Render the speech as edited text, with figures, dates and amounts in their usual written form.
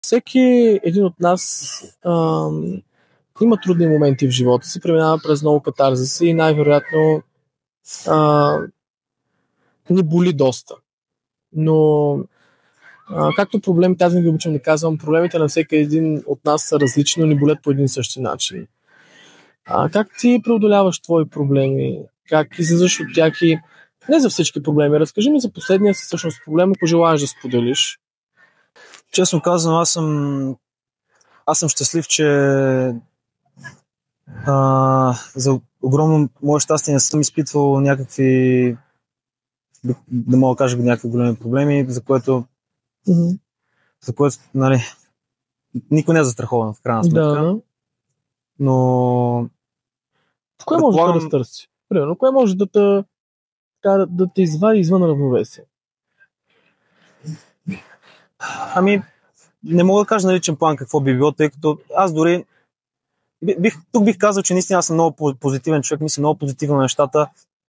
Всеки един от нас има трудни моменти в живота си, преминава през много катарзиси и най-вероятно ни боли доста. Но както проблемите, аз не ги обичам да казвам, проблемите на всеки един от нас са различни, но ни болят по един и същи начин. Как ти преодоляваш твои проблеми? Как излизаш от тях и не за всички проблеми? Разкажи ми за последния си всъщност проблем, ако желаеш да споделиш. Честно казвам, аз съм щастлив, че за огромно мое щастие не съм изпитвал някакви, да мога да кажа, някакви големи проблеми, за което нали, никой не е застрахован в крайна сметка. Да. Но кое може да разтърси? Примерно, кое може да те извади извън равновесие? Не мога да кажа на личен план какво би било, тъй като аз дори бих казал, че наистина аз съм много позитивен човек, мисля много позитивно на нещата